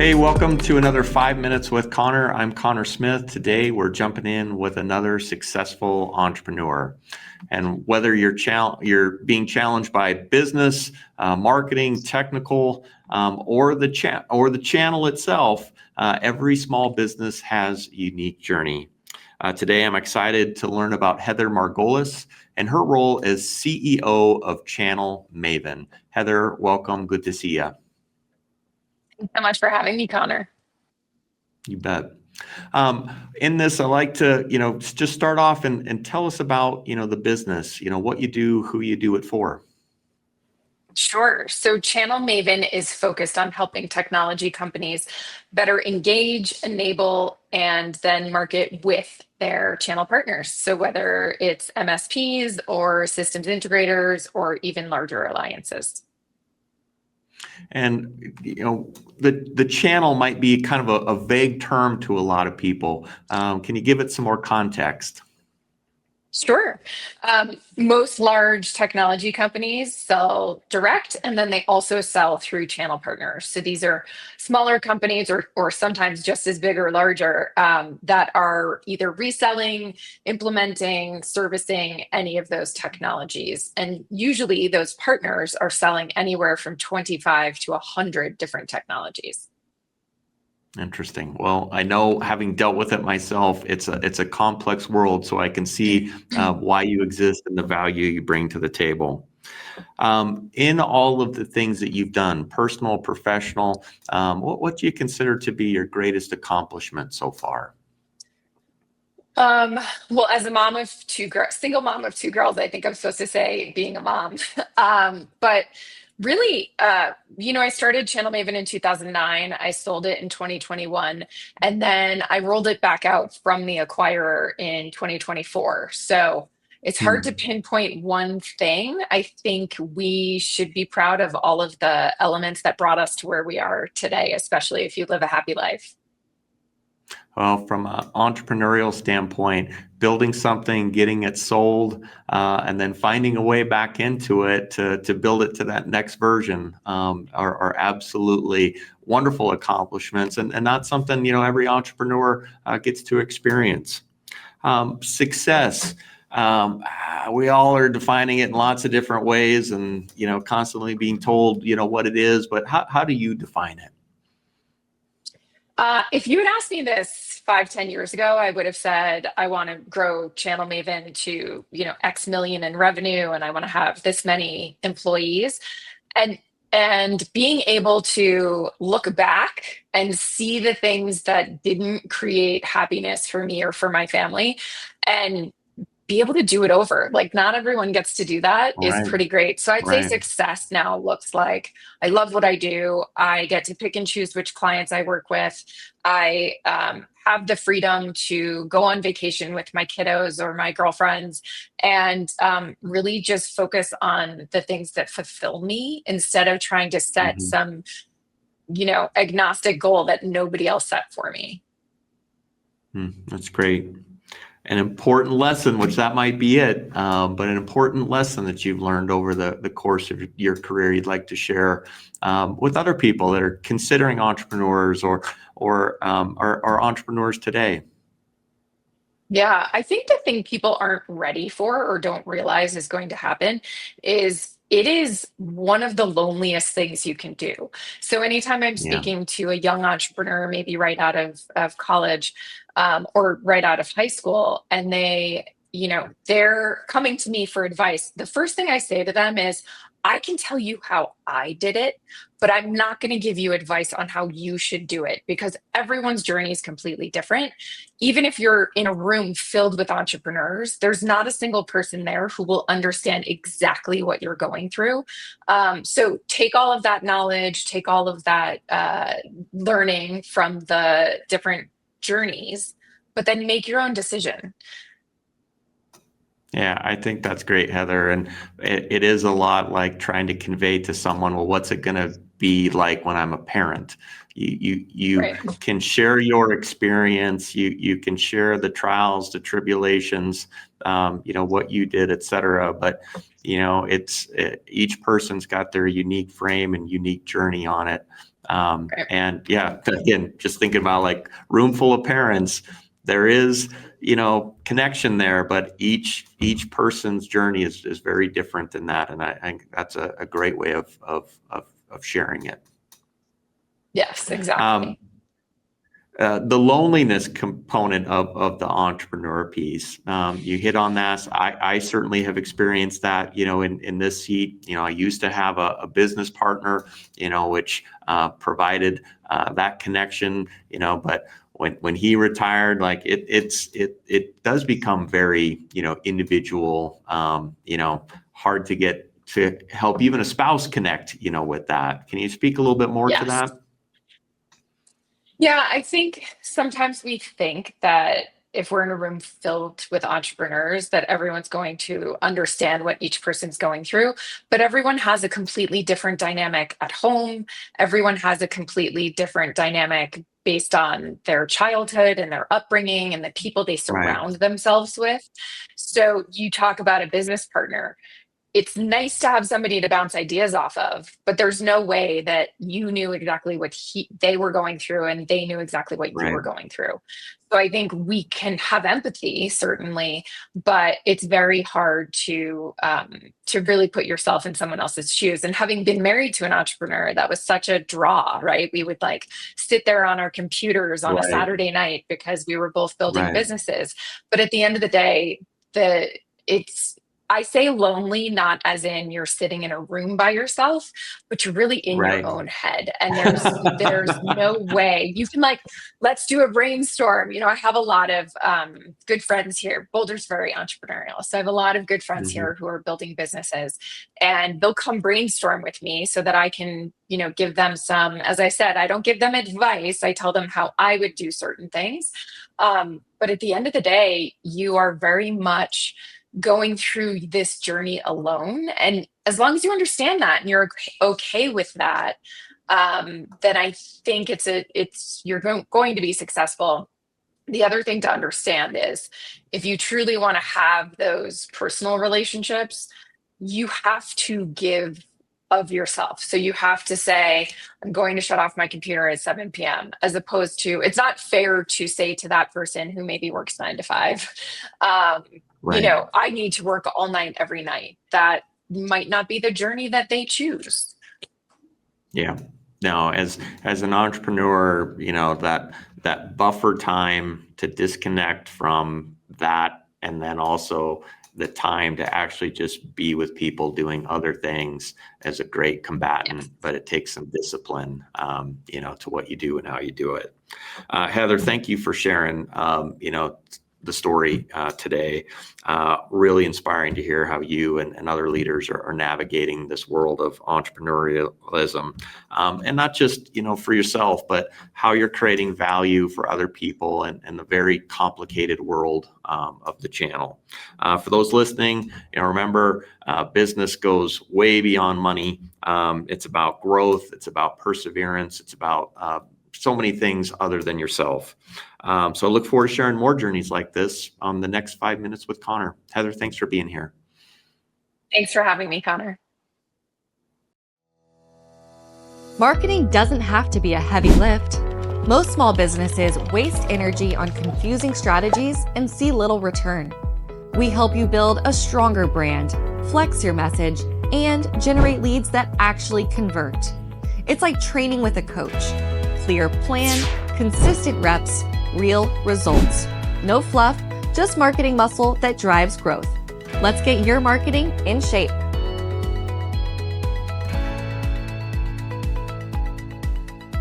Hey, welcome to another 5 Minutes with Conor. I'm Conor Smith. Today, we're jumping in with another successful entrepreneur. And whether you're being challenged by business, marketing, technical, or the channel itself, every small business has a unique journey. Today, I'm excited to learn about Heather Margolis and her role as CEO of Channel Maven. Heather, welcome. Good to see you. Thanks so much for having me, Connor. You bet. In this, I like to, just start off and tell us about, the business, what you do, who you do it for. Sure. So Channel Maven is focused on helping technology companies better engage, enable, and then market with their channel partners. So whether it's MSPs or systems integrators or even larger alliances. And, the channel might be kind of a vague term to a lot of people. Can you give it some more context? Sure. Most large technology companies sell direct and then they also sell through channel partners. So these are smaller companies or sometimes just as big or larger that are either reselling, implementing, servicing any of those technologies. And usually those partners are selling anywhere from 25 to 100 different technologies. Interesting. Well, I know, having dealt with it myself, it's a complex world, so I can see why you exist and the value you bring to the table. In all of the things that you've done, personal, professional, what do you consider to be your greatest accomplishment so far? Um, well, as a mom of two girls, single mom of two girls, I think I'm supposed to say being a mom. But really, I started Channel Maven in 2009. I sold it in 2021, and then I rolled it back out from the acquirer in 2024. So it's hard to Hmm. pinpoint one thing. I think we should be proud of all of the elements that brought us to where we are today, especially if you live a happy life. Well, from an entrepreneurial standpoint, building something, getting it sold, and then finding a way back into it to build it to that next version are absolutely wonderful accomplishments, and not something every entrepreneur gets to experience. Success. We all are defining it in lots of different ways, and constantly being told what it is. But how do you define it? If you had asked me this 5, 10 years ago, I would have said I want to grow Channel Maven to, X million in revenue, and I want to have this many employees. And and being able to look back and see the things that didn't create happiness for me or for my family, and be able to do it over. Like, not everyone gets to do that is Right, pretty great. So I'd say right. success now looks like I love what I do. I get to pick and choose which clients I work with. I have the freedom to go on vacation with my kiddos or my girlfriends and really just focus on the things that fulfill me instead of trying to set Mhm. some, agnostic goal that nobody else set for me. That's great. An important lesson, which that might be it, but an important lesson that you've learned over the course of your career you'd like to share with other people that are considering entrepreneurs or are entrepreneurs today. Yeah, I think the thing people aren't ready for or don't realize is going to happen is it is one of the loneliest things you can do. So anytime I'm Yeah. speaking to a young entrepreneur, maybe right out of college or right out of high school, and they're coming to me for advice, the first thing I say to them is, I can tell you how I did it, but I'm not going to give you advice on how you should do it because everyone's journey is completely different. Even if you're in a room filled with entrepreneurs, there's not a single person there who will understand exactly what you're going through. So take all of that knowledge, take all of that learning from the different journeys, but then make your own decision. Yeah, I think that's great, Heather. And it is a lot like trying to convey to someone, well, what's it going to be like when I'm a parent? You Right. can share your experience. You can share the trials, the tribulations, what you did, et cetera. But each person's got their unique frame and unique journey on it. Right. And yeah, again, just thinking about like room full of parents, there is, connection there, but each person's journey is very different than that. And I think that's a great way of sharing it. Yes, Um, exactly. the loneliness component of the entrepreneur piece, you hit on that. I certainly have experienced that, in this seat. I used to have a business partner, which provided that connection, but when he retired, like it does become very, individual, hard to get to help even a spouse connect, with that. Can you speak a little bit more to Yes. that? Yeah, I think sometimes we think that if we're in a room filled with entrepreneurs, that everyone's going to understand what each person's going through, but everyone has a completely different dynamic at home. Everyone has a completely different dynamic based on their childhood and their upbringing and the people they Right. surround themselves with. So you talk about a business partner. It's nice to have somebody to bounce ideas off of, but there's no way that you knew exactly what they were going through and they knew exactly what you Right. were going through. So I think we can have empathy, certainly, but it's very hard to really put yourself in someone else's shoes. And having been married to an entrepreneur, that was such a draw, right? We would like sit there on our computers on a Right. Saturday night because we were both building Right. businesses. But at the end of the day, the it's I say lonely, not as in you're sitting in a room by yourself, but you're really in your Right. own head. And there's no way you can like, let's do a brainstorm. I have a lot of good friends here. Boulder's very entrepreneurial. So I have a lot of good friends Mhm. here who are building businesses and they'll come brainstorm with me so that I can, give them some, as I said, I don't give them advice. I tell them how I would do certain things. But at the end of the day, you are very much going through this journey alone. And as long as you understand that and you're okay with that, then I think you're going to be successful. The other thing to understand is if you truly want to have those personal relationships, you have to give of yourself. So you have to say, I'm going to shut off my computer at 7 p.m., as opposed to, it's not fair to say to that person who maybe works 9 to 5, um, Right. I need to work all night every night. That might not be the journey that they choose. Yeah. No, as an entrepreneur, that buffer time to disconnect from that, and then also the time to actually just be with people doing other things as a great combatant, Yes. but it takes some discipline, to what you do and how you do it. Heather, thank you for sharing, the story today. Really inspiring to hear how you and other leaders are navigating this world of entrepreneurialism, and not just for yourself, but how you're creating value for other people and the very complicated world of the channel. For those listening, remember, business goes way beyond money. It's about growth. It's about perseverance. It's about so many things other than yourself. So I look forward to sharing more journeys like this on the next 5 minutes with Conor. Heather, thanks for being here. Thanks for having me, Conor. Marketing doesn't have to be a heavy lift. Most small businesses waste energy on confusing strategies and see little return. We help you build a stronger brand, flex your message, and generate leads that actually convert. It's like training with a coach. Clear plan, consistent reps, real results. No fluff, just marketing muscle that drives growth. Let's get your marketing in shape.